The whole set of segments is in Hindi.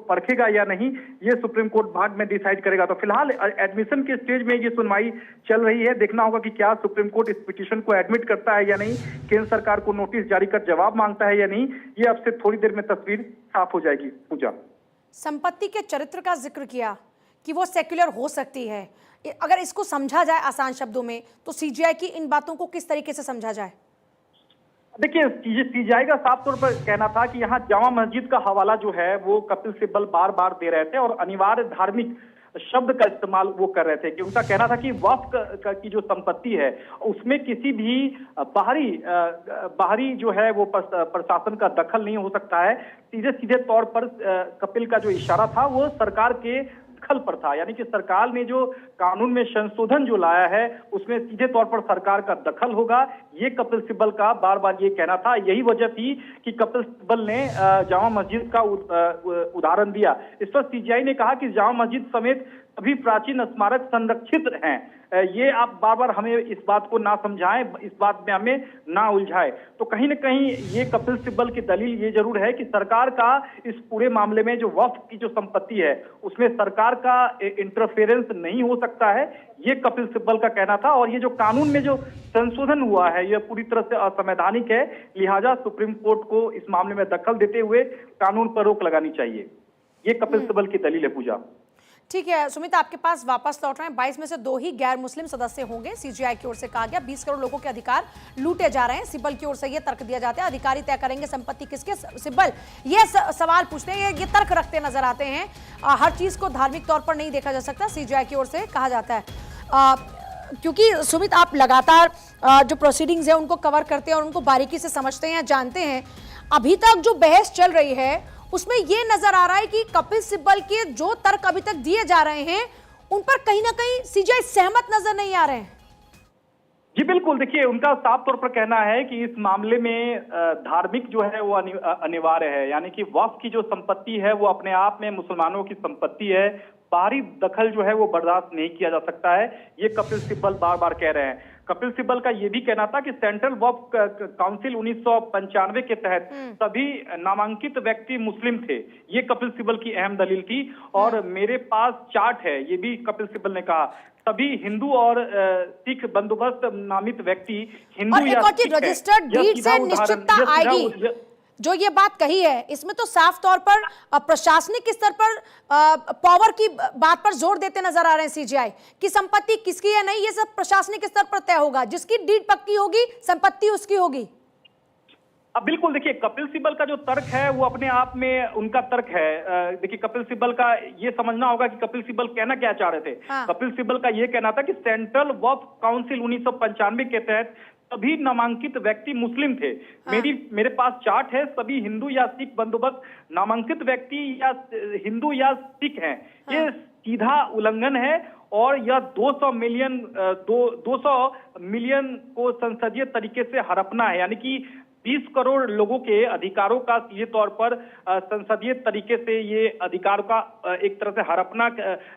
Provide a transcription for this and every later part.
परखेगा या नहीं, ये सुप्रीम कोर्ट बाद में डिसाइड करेगा। तो फिलहाल एडमिशन के स्टेज में ये सुनवाई चल रही है। देखना होगा कि क्या सुप्रीम कोर्ट इस पिटीशन को एडमिट करता है या नहीं, केंद्र सरकार को नोटिस जारी कर जवाब मांगता है या नहीं, ये अब से थोड़ी देर में तस्वीर साफ हो जाएगी। पूजा, संपत्ति के चरित्र का जिक्र किया कि वो सेक्युलर हो सकती है, अगर इसको समझा जाए आसान शब्दों में तो सीजीआई की इन बातों को किस तरीके से समझा जाए? देखिए, सीजीआई का साफ तौर पर कहना था कि यहाँ जामा मस्जिद का हवाला जो है वो कपिल सिब्बल बार बार दे रहे थे और अनिवार्य धार्मिक शब्द का इस्तेमाल वो कर रहे थे कि उनका कहना था कि वक्फ की जो संपत्ति है उसमें किसी भी बाहरी जो है वो प्रशासन का दखल नहीं हो सकता है। सीधे सीधे तौर पर कपिल का जो इशारा था वो सरकार के दखल पर था, यानी कि सरकार ने जो कानून में संशोधन जो लाया है उसमें सीधे तौर पर सरकार का दखल होगा, ये कपिल सिब्बल का बार बार ये कहना था। यही वजह थी कि कपिल सिब्बल ने जामा मस्जिद का उदाहरण दिया। इस पर सीजीआई ने कहा कि जामा मस्जिद समेत सभी प्राचीन स्मारक संरक्षित हैं, ये आप बार बार हमें इस बात को ना समझाएं, इस बात में हमें ना उलझाएं। तो कहीं ना कहीं ये कपिल सिब्बल की दलील ये जरूर है कि सरकार का इस पूरे मामले में जो वक्फ की जो संपत्ति है उसमें सरकार का इंटरफेरेंस नहीं हो सकता है, ये कपिल सिब्बल का कहना था। और ये जो कानून में जो संशोधन हुआ है ये पूरी तरह से असंवैधानिक है, लिहाजा सुप्रीम कोर्ट को इस मामले में दखल देते हुए कानून पर रोक लगानी चाहिए, ये कपिल सिब्बल की दलील है। पूजा, ठीक है सुमित, आपके पास वापस लौट रहे हैं। 22 में से 2 ही गैर मुस्लिम सदस्य होंगे। सीजीआई की ओर से कहा गया 20 करोड़ लोगों के अधिकार लूटे जा रहे हैं। सिब्बल की ओर से ये तर्क दिया जाता है अधिकारी तय करेंगे संपत्ति किसके। सिब्बल ये सवाल पूछते हैं, ये तर्क रखते नजर आते हैं। हर चीज को धार्मिक तौर पर नहीं देखा जा सकता, सीजीआई की ओर से कहा जाता है। क्योंकि सुमित आप लगातार जो प्रोसीडिंग्स है उनको कवर करते हैं और उनको बारीकी से समझते हैं, जानते हैं। अभी तक जो बहस चल रही है उसमें यह नजर आ रहा है कि कपिल सिब्बल के जो तर्क अभी तक दिए जा रहे हैं उन पर कहीं ना कहीं सीजीआई सहमत नजर नहीं आ रहे हैं। जी बिल्कुल, देखिए उनका साफ तौर पर कहना है कि इस मामले में धार्मिक जो है वो अनिवार्य है, यानी कि वक्फ की जो संपत्ति है वो अपने आप में मुसलमानों की संपत्ति है, बाहरी दखल जो है वो बर्दाश्त नहीं किया जा सकता है, ये कपिल सिब्बल बार बार कह रहे हैं। कपिल सिब्बल का ये भी कहना था कि सेंट्रल वक्फ काउंसिल 1995 के तहत सभी नामांकित व्यक्ति मुस्लिम थे, ये कपिल सिब्बल की अहम दलील थी। और मेरे पास चार्ट है, ये भी कपिल सिब्बल ने कहा, सभी हिंदू और सिख बंदोबस्त नामित व्यक्ति हिंदू या सिख रजिस्टर्ड डीड से निश्चितता आएगी। जो ये बात कही है इसमें तो साफ तौर पर प्रशासनिक स्तर पर पावर की बात पर जोर देते नजर आ रहे हैं सीजीआई कि संपत्ति किसकी है नहीं, ये सब प्रशासनिक स्तर पर तय होगा, जिसकी डीड पक्की होगी संपत्ति उसकी होगी। अब बिल्कुल देखिए, कपिल सिब्बल का जो तर्क है वो अपने आप में उनका तर्क है। देखिए कपिल सिब्बल का ये समझना होगा कि कपिल सिब्बल कहना क्या चाह रहे थे। कपिल सिब्बल का ये कहना था कि सेंट्रल वक्फ काउंसिल 1995 के तहत सभी नामांकित व्यक्ति मुस्लिम थे। मेरे पास चार्ट है, सभी हिंदू या सिख बंदोबस्त नामांकित व्यक्ति या हिंदू या सिख हैं, ये सीधा उल्लंघन है और यह 200 मिलियन को संसदीय तरीके से हड़पना है, यानी कि 20 करोड़ लोगों के अधिकारों का सीधे तौर पर संसदीय तरीके से ये अधिकार का एक तरह से हड़पना,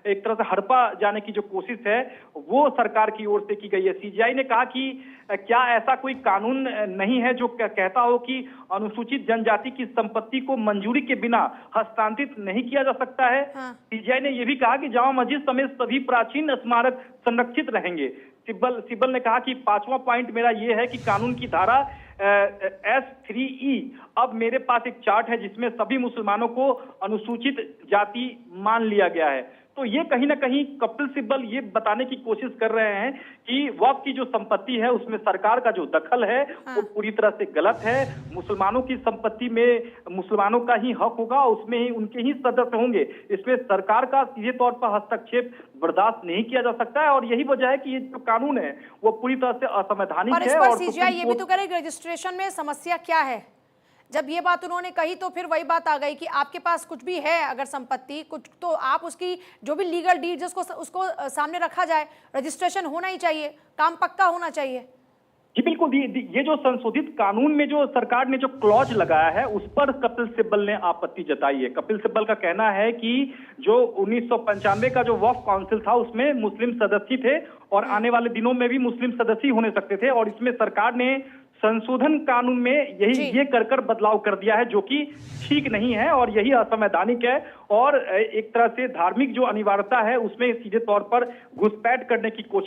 एक तरह से हड़पा जाने की जो कोशिश है वो सरकार की ओर से की गई है। सीजीआई ने कहा कि क्या ऐसा कोई कानून नहीं है जो कहता हो कि अनुसूचित जनजाति की संपत्ति को मंजूरी के बिना हस्तांतरित नहीं किया जा सकता है। सीजीआई ने यह भी कहा कि जामा मस्जिद समेत सभी प्राचीन स्मारक संरक्षित रहेंगे। सिब्बल ने कहा कि 5वां पॉइंट मेरा यह है कि कानून की धारा S3E, अब मेरे पास एक चार्ट है जिसमें सभी मुसलमानों को अनुसूचित जाति मान लिया गया है। तो ये कहीं ना कहीं कपिल सिब्बल ये बताने की कोशिश कर रहे हैं कि वक्फ की जो संपत्ति है उसमें सरकार का जो दखल है वो पूरी तरह से गलत है। मुसलमानों की संपत्ति में मुसलमानों का ही हक होगा, उसमें ही उनके ही सदस्य होंगे, इसमें सरकार का सीधे तौर पर हस्तक्षेप बर्दाश्त नहीं किया जा सकता है। और यही वजह है कि ये जो कानून है वो पूरी तरह से असंवैधानिक है। और सीजीआई ये भी तो कह रहे हैं रजिस्ट्रेशन में समस्या क्या है। जब ये बात उन्होंने कही तो फिर वही बात आ गई कि आपके पास कुछ भी है अगर संपत्ति कुछ तो आप उसकी जो भी लीगल डीड उसको सामने रखा जाए, रजिस्ट्रेशन होना ही चाहिए, काम पक्का होना चाहिए। जी बिल्कुल, ये जो संशोधित कानून में जो सरकार ने जो क्लॉज लगाया है उस पर कपिल सिब्बल ने आपत्ति जताई है। कपिल सिब्बल का कहना है कि जो 1995 का जो वक्फ काउंसिल था उसमें मुस्लिम सदस्य थे और आने वाले दिनों में भी मुस्लिम सदस्य होने सकते थे और इसमें सरकार ने संशोधन कानून में ये कर बदलाव कर दिया है, जो कि ठीक नहीं है और यही असंवैधानिक है और एक तरह से धार्मिक जो अनिवार्यता है उसमें सीधे तौर पर घुसपैठ करने की कोशिश